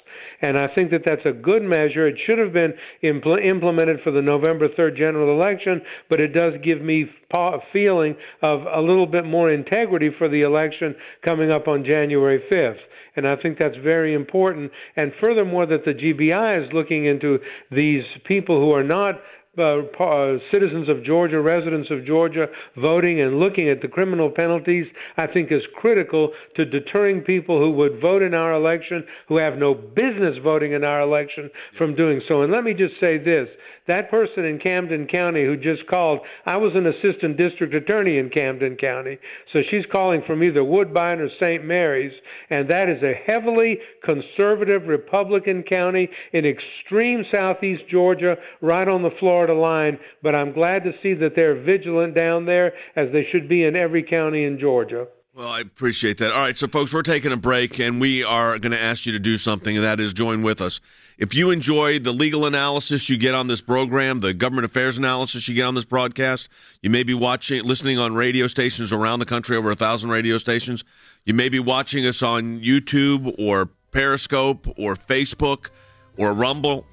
And I think that that's a good measure. It should have been implemented for the November 3rd general election, but it does give me a feeling of a little bit more integrity for the election coming up on January 5th. And I think that's very important. And furthermore, that the GBI is looking into these people who are not citizens of Georgia, residents of Georgia, voting and looking at the criminal penalties, I think is critical to deterring people who would vote in our election, who have no business voting in our election, from doing so. And let me just say this. That person in Camden County who just called, I was an assistant district attorney in Camden County, so she's calling from either Woodbine or St. Mary's, and that is a heavily conservative Republican county in extreme southeast Georgia, right on the Florida line, but I'm glad to see that they're vigilant down there, as they should be in every county in Georgia. Well, I appreciate that. All right, so folks, we're taking a break, and we are going to ask you to do something, and that is join with us. If you enjoy the legal analysis you get on this program, the government affairs analysis you get on this broadcast, you may be listening on radio stations around the country, over 1,000 radio stations. You may be watching us on YouTube or Periscope or Facebook or Rumble,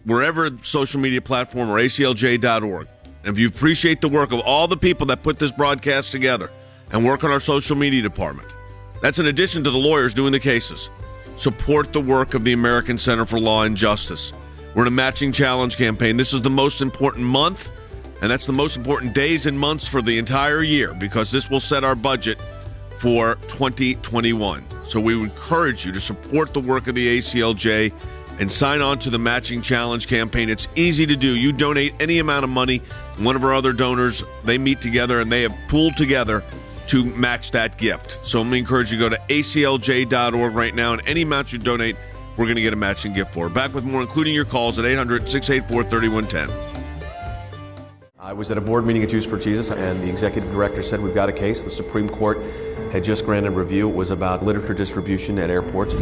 wherever social media platform, or aclj.org. And if you appreciate the work of all the people that put this broadcast together and work on our social media department, that's in addition to the lawyers doing the cases. Support the work of the American Center for Law and Justice. We're in a matching challenge campaign. This is the most important month, and that's the most important days and months for the entire year, because this will set our budget for 2021. So we encourage you to support the work of the ACLJ and sign on to the matching challenge campaign. It's easy to do. You donate any amount of money. One of our other donors, they meet together and they have pooled together to match that gift. So let me encourage you to go to aclj.org right now, and any amount you donate, we're going to get a matching gift for. Back with more, including your calls at 800-684-3110. I was at a board meeting at Jews for Jesus, and the executive director said, we've got a case. The Supreme Court had just granted review. It was about literature distribution at airports.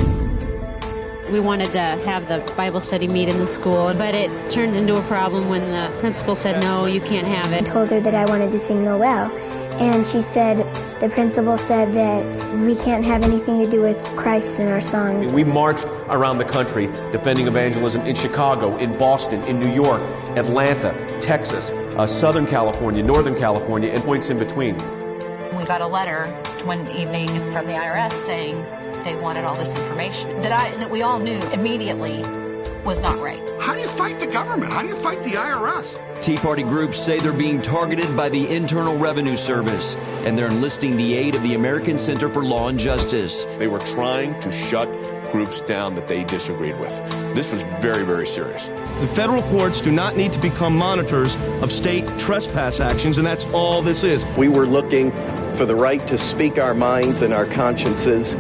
We wanted to have the Bible study meet in the school, but it turned into a problem when the principal said, no, you can't have it. I told her that I wanted to sing Noel, and she said, the principal said that we can't have anything to do with Christ in our songs. We marched around the country defending evangelism in Chicago, in Boston, in New York, Atlanta, Texas, Southern California, Northern California, and points in between. We got a letter one evening from the IRS saying they wanted all this information that we all knew immediately was not right. How do you fight the government? How do you fight the IRS? Tea Party groups say they're being targeted by the Internal Revenue Service, and they're enlisting the aid of the American Center for Law and Justice. They were trying to shut groups down that they disagreed with. This was very, very serious. The federal courts do not need to become monitors of state trespass actions, and that's all this is. We were looking for the right to speak our minds and our consciences,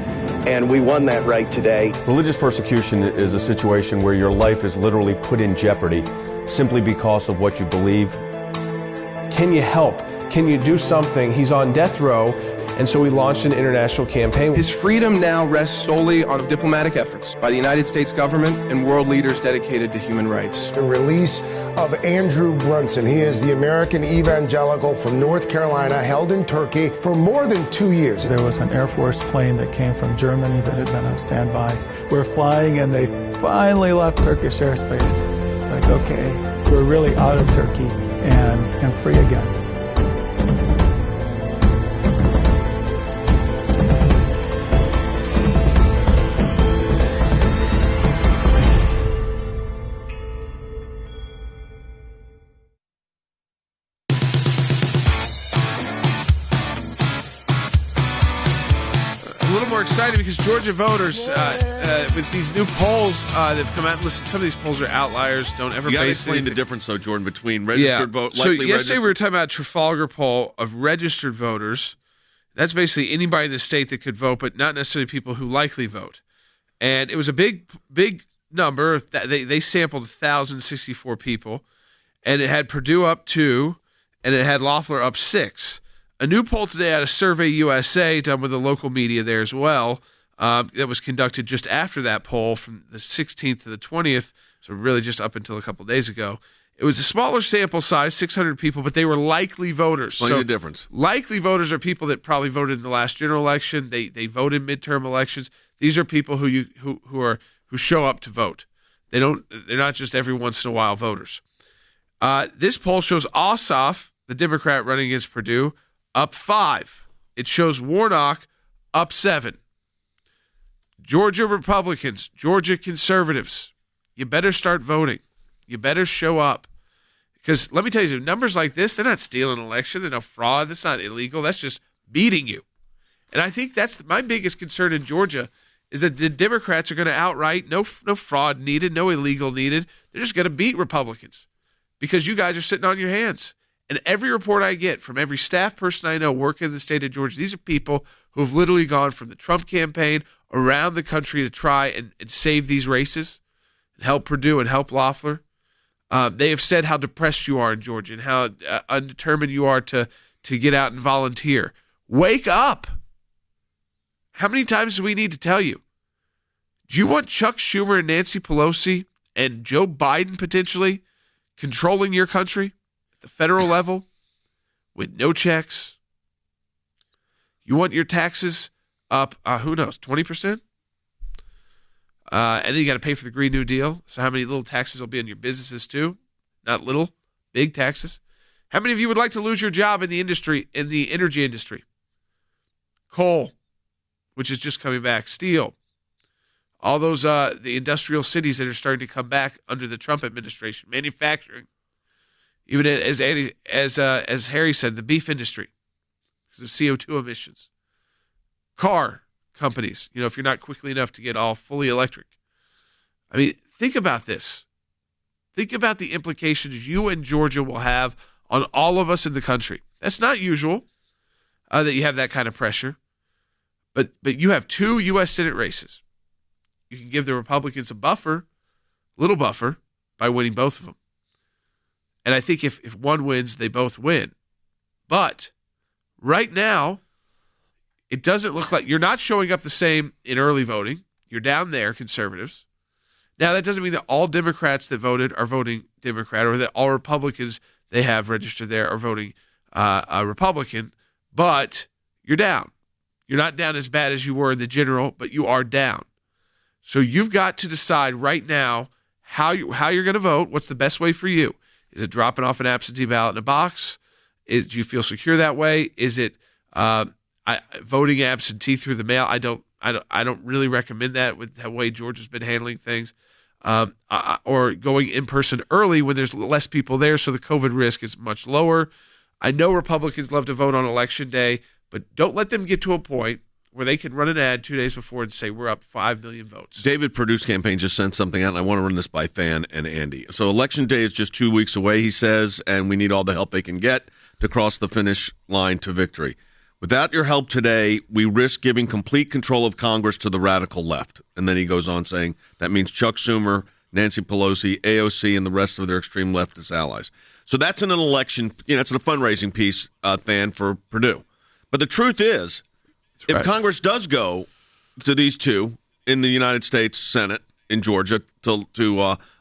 and we won that right today. Religious persecution is a situation where your life is literally put in jeopardy simply because of what you believe. Can you help? Can you do something? He's on death row, and so we launched an international campaign. His freedom now rests solely on diplomatic efforts by the United States government and world leaders dedicated to human rights. The release of Andrew Brunson. He is the American evangelical from North Carolina, held in Turkey for more than 2 years. There was an Air Force plane that came from Germany that had been on standby. We're flying, and they finally left Turkish airspace. It's like, okay, we're really out of Turkey and free again. Excited because Georgia voters, with these new polls that have come out, listen, some of these polls are outliers. Don't ever You got to base explain the difference, though, Jordan, between registered vote, So yesterday we were talking about a Trafalgar poll of registered voters. That's basically anybody in the state that could vote, but not necessarily people who likely vote. And it was a big number. They sampled 1,064 people, and it had Purdue up 2, and it had Loeffler up 6. A new poll today out of Survey USA, done with the local media there as well, that was conducted just after that poll from the 16th to the 20th, so really just up until a couple of days ago. It was a smaller sample size, 600 people, but they were likely voters. Explain the difference. Likely voters are people that probably voted in the last general election. They vote in midterm elections. These are people who show up to vote. They're not just every once in a while voters. This poll shows Ossoff, the Democrat running against Purdue, up 5. It shows Warnock up 7. Georgia Republicans, Georgia conservatives, you better start voting. You better show up Because let me tell you, numbers like this, they're not stealing an election. They're no fraud. That's not illegal. That's just beating you. And I think that's my biggest concern in Georgia is that the Democrats are going to outright, no fraud needed, no illegal needed. They're just going to beat Republicans because you guys are sitting on your hands. And every report I get from every staff person I know working in the state of Georgia, these are people who have literally gone from the Trump campaign around the country to try and save these races and help Perdue and help Loeffler. They have said how depressed you are in Georgia and how undetermined you are to get out and volunteer. Wake up. How many times do we need to tell you? Do you want Chuck Schumer and Nancy Pelosi and Joe Biden potentially controlling your country at the federal level with no checks? You want your taxes up, 20%? And then you got to pay for the Green New Deal. So how many little taxes will be on your businesses too? Not little, big taxes. How many of you would like to lose your job in the energy industry? Coal, which is just coming back. Steel. All those, the industrial cities that are starting to come back under the Trump administration. Manufacturing. Even as Harry said, the beef industry because of CO2 emissions. Car companies, if you're not quickly enough to get all fully electric. I mean, think about this. Think about the implications you and Georgia will have on all of us in the country. That's not usual that you have that kind of pressure. But you have 2 U.S. Senate races. You can give the Republicans a little buffer, by winning both of them. And I think if one wins, they both win. But right now, it doesn't look like you're not showing up the same in early voting. You're down there, conservatives. Now, that doesn't mean that all Democrats that voted are voting Democrat or that all Republicans they have registered there are voting Republican, but you're down. You're not down as bad as you were in the general, but you are down. So you've got to decide right now how you're going to vote. What's the best way for you? Is it dropping off an absentee ballot in a box? Do you feel secure that way? Is it voting absentee through the mail? I don't really recommend that with the way Georgia's been handling things. Or going in person early when there's less people there, so the COVID risk is much lower. I know Republicans love to vote on Election Day, but don't let them get to a point where they can run an ad 2 days before and say we're up 5 million votes. David Perdue's campaign just sent something out, and I want to run this by Fan and Andy. So Election Day is just 2 weeks away, he says, and we need all the help they can get to cross the finish line to victory. Without your help today, we risk giving complete control of Congress to the radical left. And then he goes on saying that means Chuck Schumer, Nancy Pelosi, AOC, and the rest of their extreme leftist allies. So that's in an election, it's a fundraising piece, Fan, for Perdue. But the truth is, if Congress does go to these two in the United States Senate in Georgia to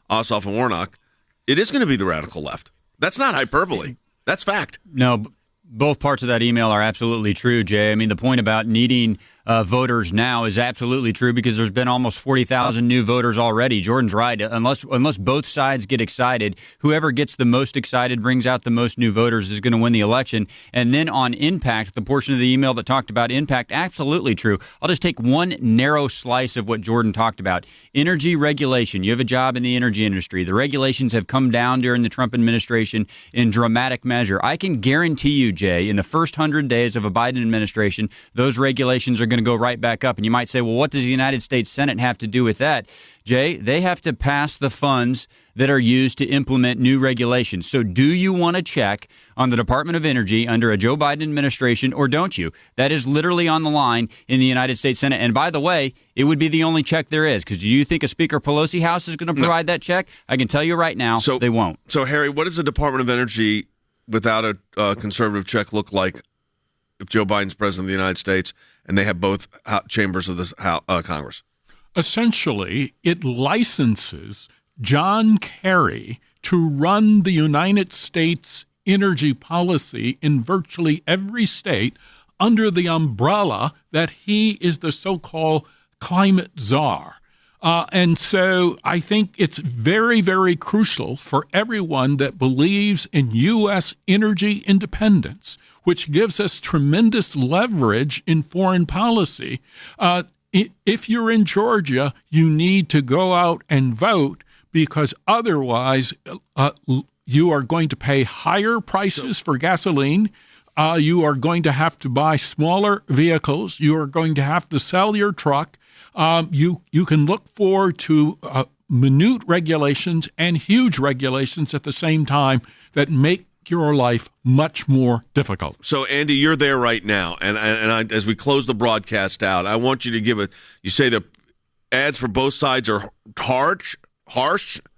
Ossoff and Warnock, it is going to be the radical left. That's not hyperbole. That's fact. No, both parts of that email are absolutely true, Jay. I mean, the point about needing voters now is absolutely true because there's been almost 40,000 new voters already. Jordan's right. Unless both sides get excited, whoever gets the most excited brings out the most new voters is going to win the election. And then on impact, the portion of the email that talked about impact, absolutely true. I'll just take one narrow slice of what Jordan talked about. Energy regulation. You have a job in the energy industry. The regulations have come down during the Trump administration in dramatic measure. I can guarantee you, Jay, in the first 100 days of a Biden administration, those regulations are going to go right back up. And you might say, well, what does the United States Senate have to do with that? Jay, they have to pass the funds that are used to implement new regulations. So do you want to check on the Department of Energy under a Joe Biden administration or don't you? That is literally on the line in the United States Senate. And by the way, it would be the only check there is. Because do you think a Speaker Pelosi House is going to provide that check? I can tell you right now, they won't. So, Harry, what does the Department of Energy without a conservative check look like if Joe Biden's president of the United States and they have both chambers of this Congress? Essentially, it licenses John Kerry to run the United States energy policy in virtually every state under the umbrella that he is the so-called climate czar. And so I think it's very, very crucial for everyone that believes in U.S. energy independence, which gives us tremendous leverage in foreign policy. If you're in Georgia, you need to go out and vote because otherwise you are going to pay higher prices for gasoline. You are going to have to buy smaller vehicles. You are going to have to sell your truck. You can look forward to minute regulations and huge regulations at the same time that make your life much more difficult. So, Andy, you're there right now, and as we close the broadcast out, I want you to give you say the ads for both sides are harsh,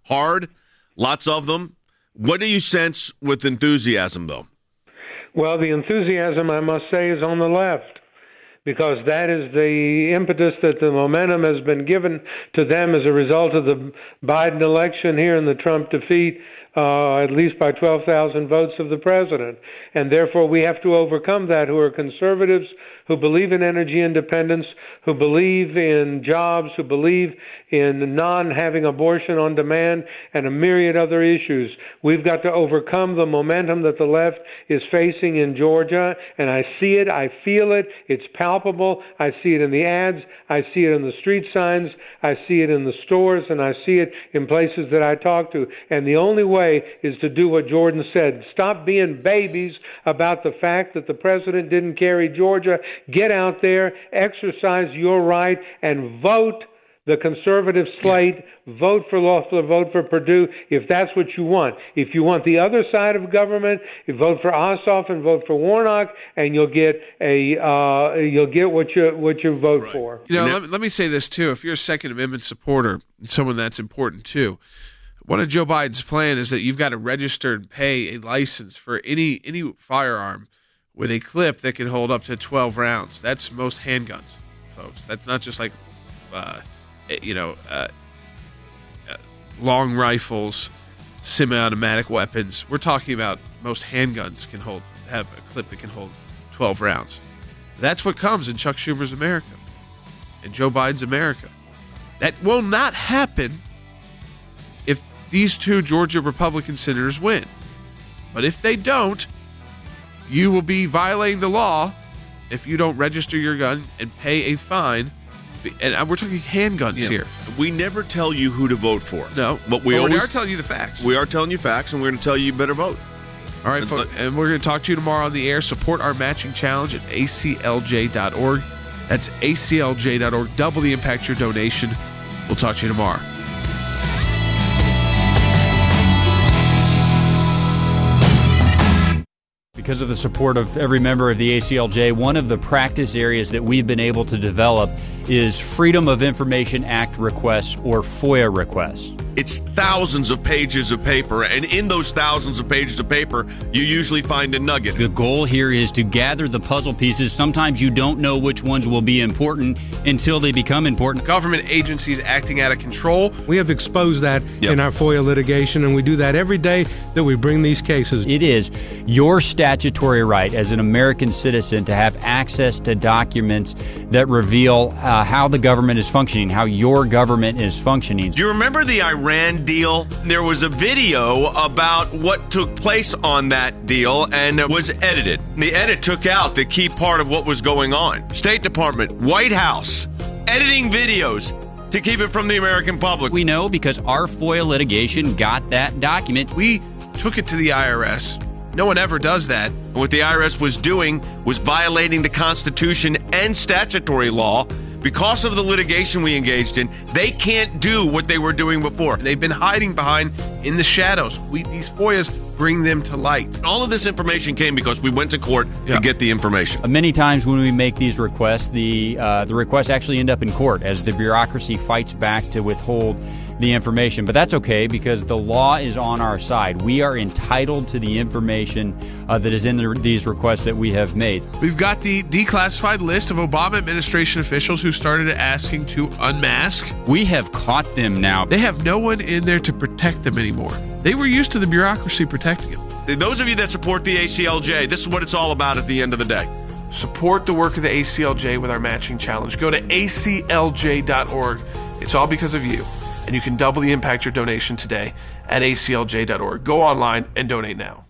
hard, lots of them. What do you sense with enthusiasm, though? Well, the enthusiasm, I must say, is on the left, because that is the impetus, that the momentum has been given to them as a result of the Biden election here and the Trump defeat, at least by 12,000 votes of the president. And therefore, we have to overcome that, who are conservatives, who believe in energy independence, who believe in jobs, who believe in non-having abortion on demand, and a myriad other issues. We've got to overcome the momentum that the left is facing in Georgia, and I see it, I feel it, it's palpable, I see it in the ads, I see it in the street signs, I see it in the stores, and I see it in places that I talk to. And the only way is to do what Jordan said. Stop being babies about the fact that the president didn't carry Georgia. Get out there, exercise your right, and vote the conservative slate, vote for Loeffler, vote for Perdue, if that's what you want. If you want the other side of government, you vote for Ossoff and vote for Warnock, and you'll get what you vote for. You know, let me say this too. If you're a Second Amendment supporter, someone that's important too, one of Joe Biden's plan is that you've got to register and pay a license for any firearm with a clip that can hold up to 12 rounds. That's most handguns, folks. That's not just like, long rifles, semi-automatic weapons. We're talking about most handguns have a clip that can hold 12 rounds. That's what comes in Chuck Schumer's America and Joe Biden's America. That will not happen if these two Georgia Republican senators win. But if they don't, you will be violating the law if you don't register your gun and pay a fine. And we're talking handguns here. We never tell you who to vote for. No. But we are telling you the facts. We are telling you facts, and we're going to tell you better vote. All right, folks, and we're going to talk to you tomorrow on the air. Support our matching challenge at aclj.org. That's aclj.org. Double the impact your donation. We'll talk to you tomorrow. Because of the support of every member of the ACLJ, one of the practice areas that we've been able to develop is Freedom of Information Act requests, or FOIA requests. It's thousands of pages of paper, and in those thousands of pages of paper, you usually find a nugget. The goal here is to gather the puzzle pieces. Sometimes you don't know which ones will be important until they become important. Government agencies acting out of control. We have exposed that in our FOIA litigation, and we do that every day that we bring these cases. It is your statutory right as an American citizen to have access to documents that reveal how the government is functioning, how your government is functioning. Do you remember the Iran deal? There was a video about what took place on that deal, and it was edited. The edit took out the key part of what was going on. State Department, White House, editing videos to keep it from the American public. We know because our FOIA litigation got that document. We took it to the IRS. No one ever does that. What the IRS was doing was violating the Constitution and statutory law. Because of the litigation we engaged in, they can't do what they were doing before. They've been hiding behind in the shadows. These FOIAs bring them to light. All of this information came because we went to court to get the information. Many times when we make these requests, the requests actually end up in court as the bureaucracy fights back to withhold the information. But that's okay because the law is on our side. We are entitled to the information that is in these requests that we have made. We've got the declassified list of Obama administration officials who started asking to unmask. We have caught them now. They have no one in there to protect them anymore. They were used to the bureaucracy protecting them. Those of you that support the ACLJ, this is what it's all about at the end of the day. Support the work of the ACLJ with our matching challenge. Go to aclj.org. It's all because of you. And you can double the impact your donation today at aclj.org. Go online and donate now.